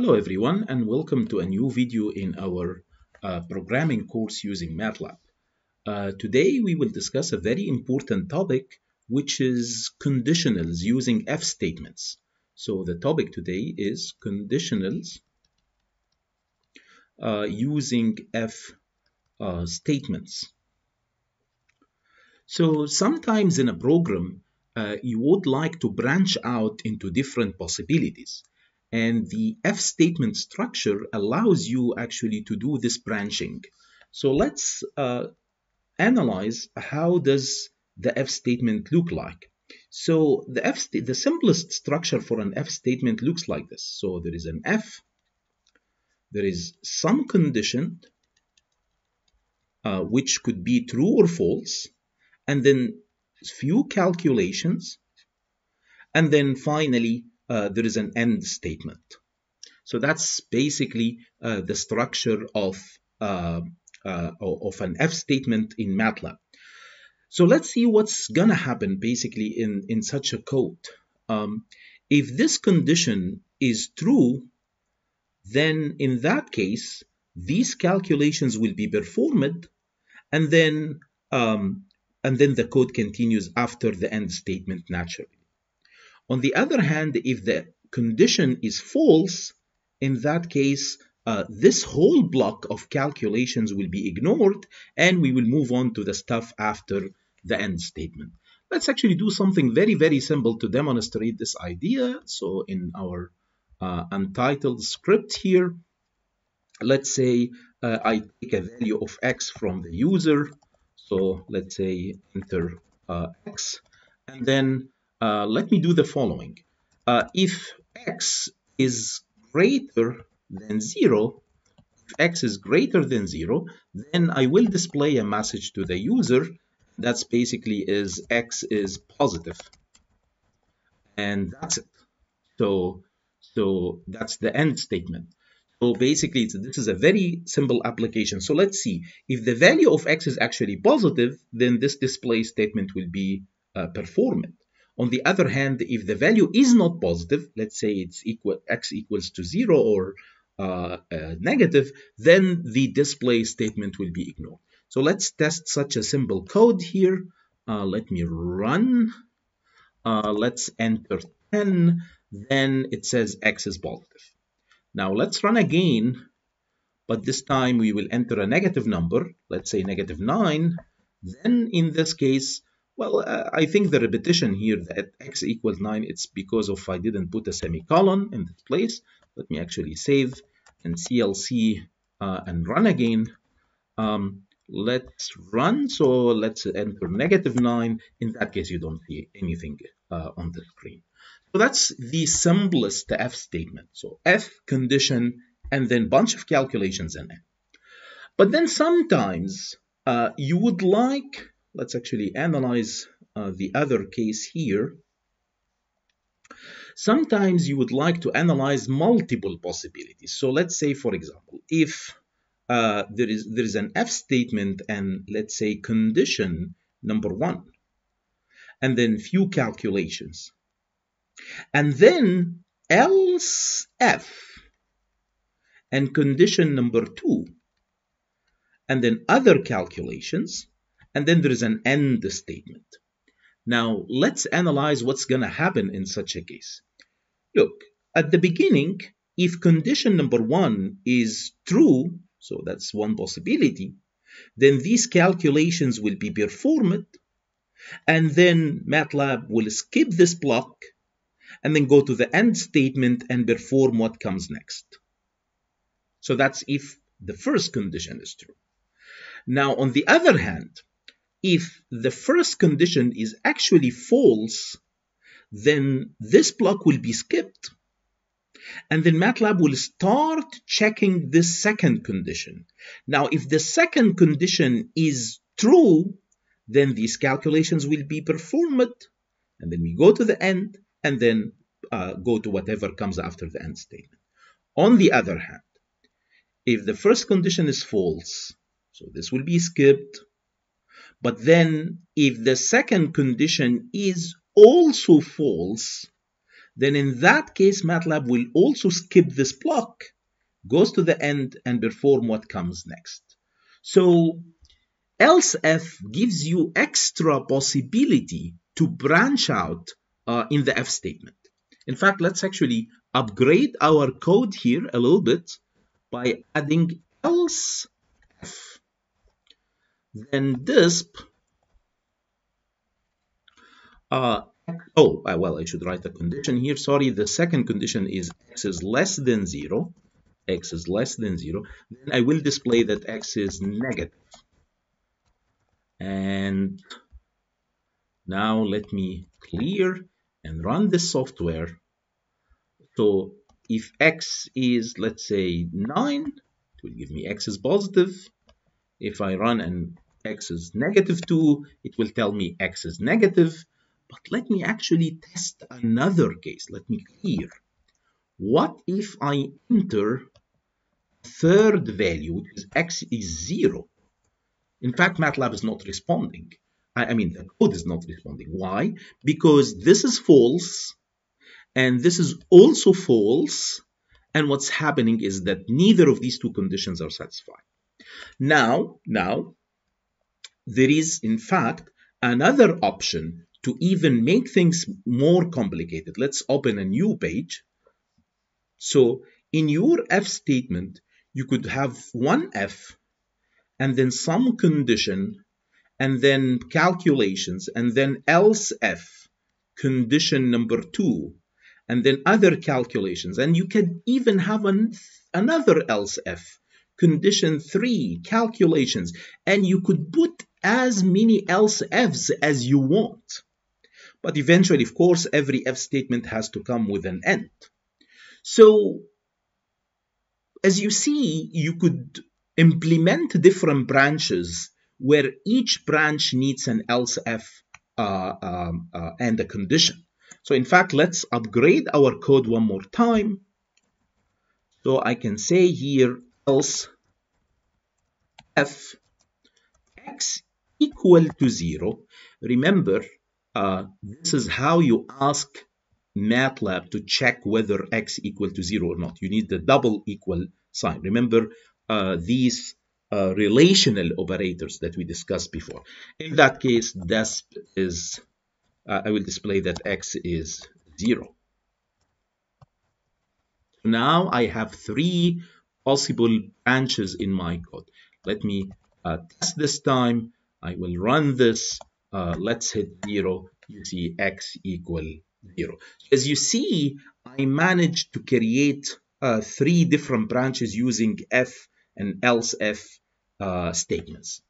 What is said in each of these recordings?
Hello everyone and welcome to a new video in our programming course using MATLAB. Today we will discuss a very important topic, which is conditionals using if statements. So the topic today is conditionals using if statements. So sometimes in a program you would like to branch out into different possibilities. And the if statement structure allows you actually to do this branching. So let's analyze how does the if statement look like. So the simplest structure for an if statement looks like this. So there is an if, there is some condition which could be true or false, and then few calculations, and then finally there is an end statement. So that's basically the structure of an if statement in MATLAB. So let's see what's gonna happen basically in such a code. If this condition is true, then in that case, these calculations will be performed, and then the code continues after the end statement naturally. On the other hand, if the condition is false, in that case, this whole block of calculations will be ignored, and we will move on to the stuff after the end statement. Let's actually do something very, very simple to demonstrate this idea. So in our untitled script here, let's say I take a value of x from the user. So let's say enter x, and then let me do the following. If x is greater than 0, if x is greater than 0, then I will display a message to the user that's basically is x is positive, and that's it. So that's the end statement. So basically this is a very simple application. So let's see, if the value of x is actually positive, then this display statement will be performed. On the other hand, if the value is not positive, let's say it's x equals to 0 or negative, then the display statement will be ignored. So let's test such a simple code here. Let me run. Let's enter 10. Then it says x is positive. Now let's run again, but this time we will enter a negative number, let's say -9. Then in this case, well, I think the repetition here that x equals 9, it's because of I didn't put a semicolon in this place. Let me actually save and CLC and run again. Let's run, so let's enter -9. In that case, you don't see anything on the screen. So that's the simplest if statement. So if condition and then bunch of calculations in it. But then sometimes you would like, let's actually analyze the other case here. Sometimes you would like to analyze multiple possibilities. So let's say, for example, if there is an if statement and let's say condition number 1, and then few calculations, and then else if and condition number 2, and then other calculations, and then there is an end statement. Now let's analyze what's going to happen in such a case. Look, at the beginning, if condition number 1 is true, so that's one possibility, then these calculations will be performed, and then MATLAB will skip this block and then go to the end statement and perform what comes next. So that's if the first condition is true. Now, on the other hand, if the first condition is actually false, then this block will be skipped, and then MATLAB will start checking this second condition. Now, if the second condition is true, then these calculations will be performed, and then we go to the end, and then go to whatever comes after the end statement. On the other hand, if the first condition is false, so this will be skipped, but then if the second condition is also false, then in that case, MATLAB will also skip this block, goes to the end, and perform what comes next. So else if gives you extra possibility to branch out in the if statement. In fact, let's actually upgrade our code here a little bit by adding else if. Then disp well, I should write a condition here. Sorry, the second condition is x is less than 0. X is less than 0. Then I will display that x is negative. And now let me clear and run this software. So if x is, let's say, 9, it will give me x is positive. If I run and x is negative 2, it will tell me x is negative. But let me actually test another case. Let me clear. What if I enter third value, which is x is 0? In fact, MATLAB is not responding. I mean, the code is not responding. Why? Because this is false, and this is also false. And what's happening is that neither of these two conditions are satisfied. Now, there is, in fact, another option to even make things more complicated. Let's open a new page. So in your if statement, you could have one if, and then some condition, and then calculations, and then else if, condition number 2, and then other calculations. And you can even have another else if, condition 3, calculations, and you could put as many else ifs as you want. But eventually, of course, every if statement has to come with an end. So as you see, you could implement different branches where each branch needs an else if and a condition. So in fact, let's upgrade our code one more time. So I can say here else if x equal to 0. Remember, this is how you ask MATLAB to check whether x equal to 0 or not. You need the double equal sign. Remember these relational operators that we discussed before. In that case, disp is, I will display that x is 0. Now I have 3 possible branches in my code. Let me test this time. I will run this. Let's hit 0. You see x equal 0. As you see, I managed to create 3 different branches using if and else if statements.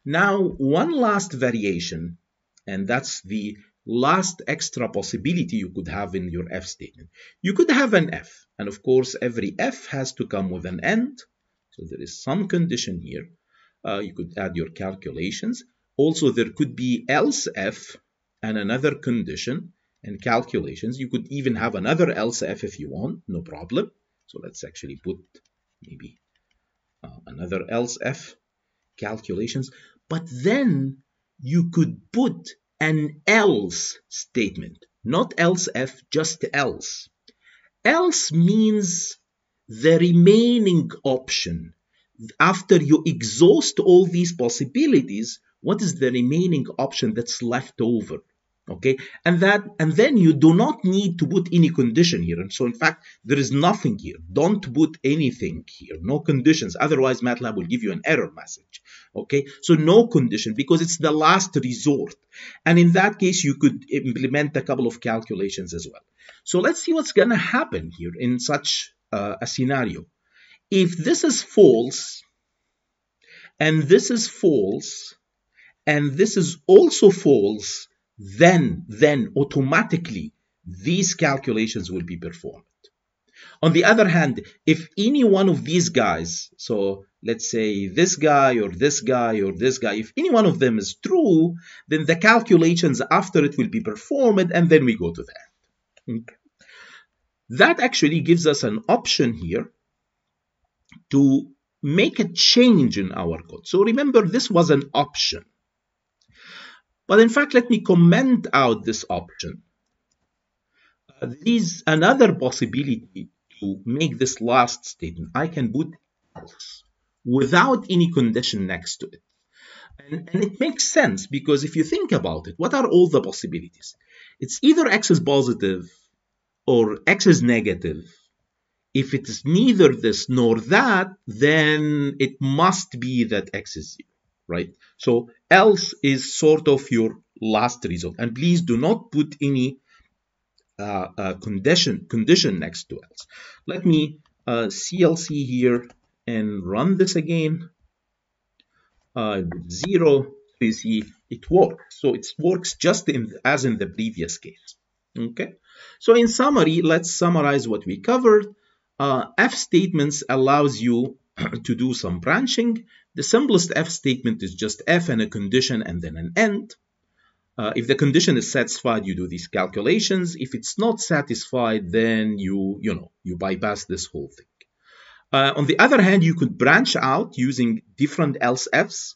Now, one last variation, and that's the last extra possibility you could have in your if statement. You could have an if, and of course, every if has to come with an end. So there is some condition here. You could add your calculations. Also, there could be else if and another condition and calculations. You could even have another else if you want, no problem. So let's actually put maybe another else if, calculations. But then you could put an else statement, not else if, just else. Else means the remaining option. After you exhaust all these possibilities, what is the remaining option that's left over? Okay, and then you do not need to put any condition here. And so in fact, there is nothing here. Don't put anything here, no conditions. Otherwise, MATLAB will give you an error message. Okay, so no condition because it's the last resort. And in that case, you could implement a couple of calculations as well. So let's see what's going to happen here in such a scenario. If this is false, and this is false, and this is also false, then automatically these calculations will be performed. On the other hand, if any one of these guys, so let's say this guy or this guy or this guy, if any one of them is true, then the calculations after it will be performed, and then we go to that. Okay. That actually gives us an option here to make a change in our code. So remember, this was an option. But in fact, let me comment out this option. There is another possibility to make this last statement. I can put else without any condition next to it. And it makes sense because if you think about it, what are all the possibilities? It's either x is positive or x is negative. If it is neither this nor that, then it must be that x is 0, right? So else is sort of your last result. And please do not put any condition next to else. Let me CLC here and run this again. 0, you see it works. So it works just as in the previous case. Okay. So in summary, let's summarize what we covered. F statements allows you to do some branching. The simplest F statement is just F and a condition and then an end. If the condition is satisfied, you do these calculations. If it's not satisfied, then you bypass this whole thing. On the other hand, you could branch out using different else Fs.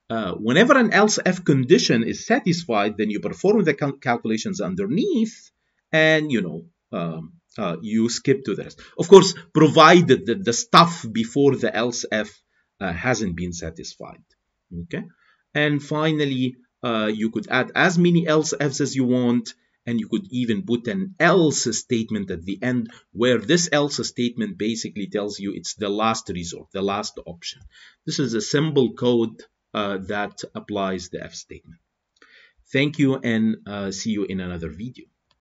Whenever an else F condition is satisfied, then you perform the calculations underneath, and you skip to the rest. Of course, provided that the stuff before the else F hasn't been satisfied. Okay, and finally, you could add as many else Fs as you want, and you could even put an else statement at the end, where this else statement basically tells you it's the last resort, the last option. This is a simple code that applies the F statement. Thank you, and see you in another video.